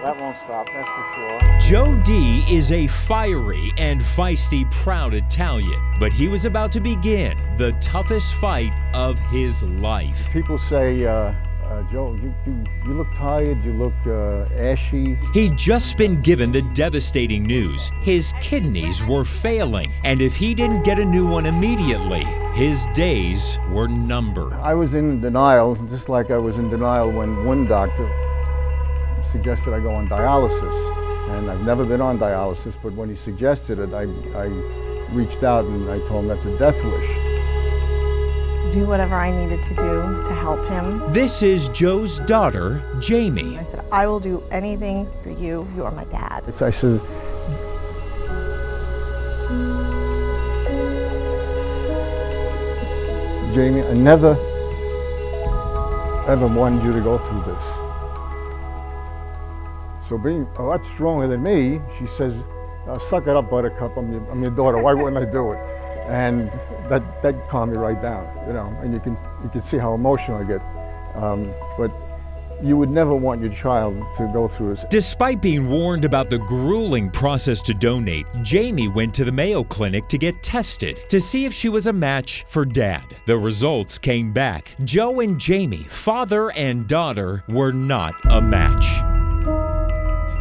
That won't stop, that's for sure. Joe D is a fiery and feisty, proud Italian, but he was about to begin the toughest fight of his life. People say, Joe, you look tired, you look ashy. He'd just been given the devastating news. His kidneys were failing, and if he didn't get a new one immediately, his days were numbered. I was in denial, just like I was in denial when one doctor suggested I go on dialysis. And I've never been on dialysis, but when he suggested it, I reached out and I told him that's a death wish. Do whatever I needed to do to help him. This is Joe's daughter, Jamie. I said, I will do anything for you. You are my dad. I said, Jamie, I never, ever wanted you to go through this. So being a lot stronger than me, she says, suck it up, Buttercup, I'm your daughter, why wouldn't I do it? And that calmed me right down, you know, and you can see how emotional I get. But you would never want your child to go through this. Despite being warned about the grueling process to donate, Jamie went to the Mayo Clinic to get tested to see if she was a match for Dad. The results came back. Joe and Jamie, father and daughter, were not a match.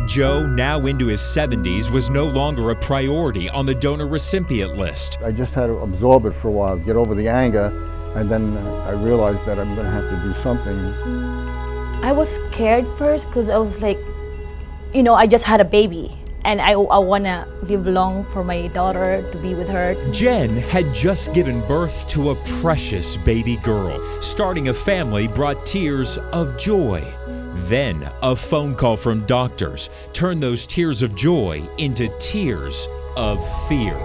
Joe, now into his 70s, was no longer a priority on the donor-recipient list. I just had to absorb it for a while, get over the anger, and then I realized that I'm going to have to do something. I was scared first because I was like, you know, I just had a baby and I want to live long for my daughter, to be with her. Jen had just given birth to a precious baby girl. Starting a family brought tears of joy. Then a phone call from doctors turned those tears of joy into tears of fear.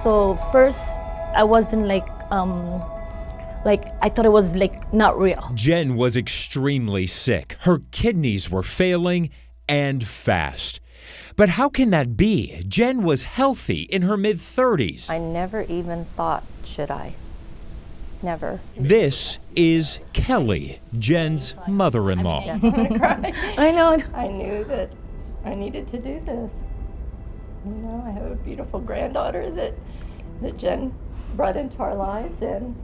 So first I wasn't like I thought it was like not real. Jen was extremely sick. Her kidneys were failing and fast. But how can that be? Jen was healthy in her mid-30s. I never even thought, should I? Never. This is Kelly, Jen's mother-in-law. I'm gonna cry. I know. I knew that I needed to do this. You know, I have a beautiful granddaughter that Jen brought into our lives, and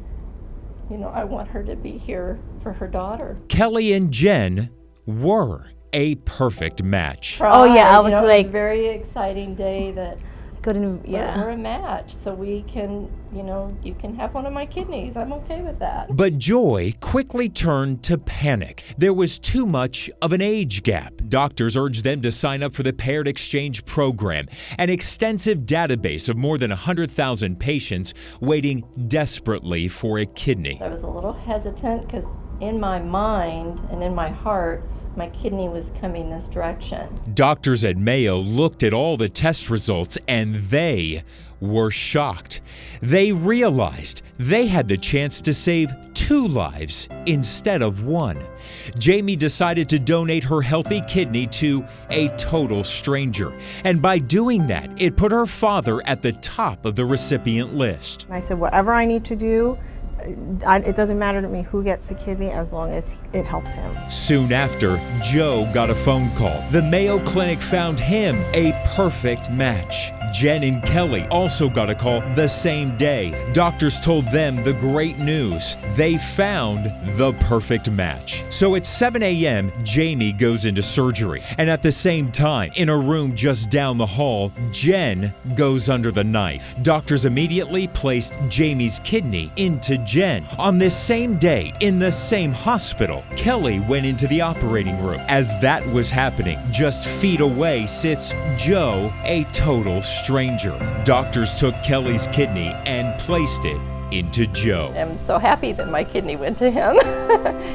you know, I want her to be here for her daughter. Kelly and Jen were a perfect match. Oh yeah, I was you know, like, it was a very exciting day that couldn't, yeah. we're a match, so we can, you know, you can have one of my kidneys. I'm okay with that. But joy quickly turned to panic. There was too much of an age gap. Doctors urged them to sign up for the Paired Exchange Program, an extensive database of more than 100,000 patients waiting desperately for a kidney. I was a little hesitant because in my mind and in my heart, my kidney was coming this direction. Doctors at Mayo looked at all the test results and they were shocked. They realized they had the chance to save 2 lives instead of 1. Jamie decided to donate her healthy kidney to a total stranger. And by doing that, it put her father at the top of the recipient list. And I said, whatever I need to do, it doesn't matter to me who gets the kidney as long as it helps him. Soon after, Joe got a phone call. The Mayo Clinic found him a perfect match. Jen and Kelly also got a call the same day. Doctors told them the great news. They found the perfect match. So at 7 a.m., Jamie goes into surgery. And at the same time, in a room just down the hall, Jen goes under the knife. Doctors immediately placed Jamie's kidney into Jen. On this same day, in the same hospital, Kelly went into the operating room. As that was happening, just feet away sits Joe, a total stranger. Doctors took Kelly's kidney and placed it into Joe. I'm so happy that my kidney went to him.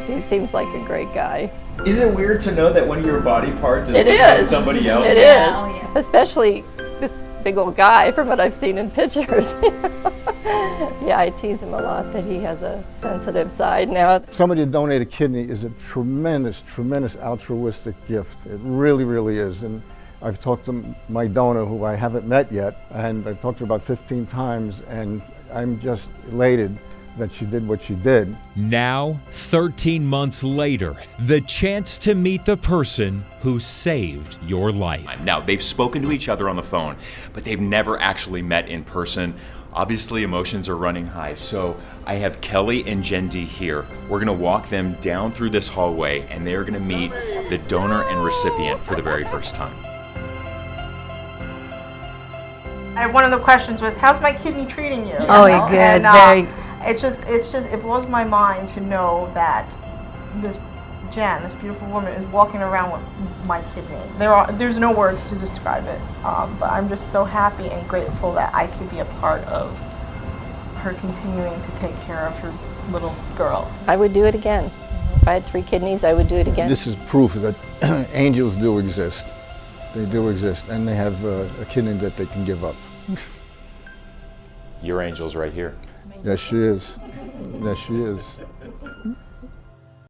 He seems like a great guy. Is it weird to know that one of your body parts is It is. somebody else? It is. Yeah. Especially this big old guy from what I've seen in pictures. Yeah, I tease him a lot that he has a sensitive side now. Somebody to donate a kidney is a tremendous, tremendous altruistic gift. It really, really is. And I've talked to my donor, who I haven't met yet, and I've talked to her about 15 times, and I'm just elated that she did what she did. Now, 13 months later, the chance to meet the person who saved your life. Now, they've spoken to each other on the phone, but they've never actually met in person. Obviously, emotions are running high, so I have Kelly and Jen D here. We're gonna walk them down through this hallway, and they're gonna meet the donor and recipient for the very first time. One of the questions was, "How's my kidney treating you?" Oh, You know? good, And, very. it blows my mind to know that this Jen, this beautiful woman, is walking around with my kidney. There's no words to describe it, but I'm just so happy and grateful that I could be a part of her continuing to take care of her little girl. I would do it again. If I had 3 kidneys, I would do it again. This is proof that angels do exist. They do exist, and they have a kidney that they can give up. Your angel's right here. Yes, she is. Yes, she is.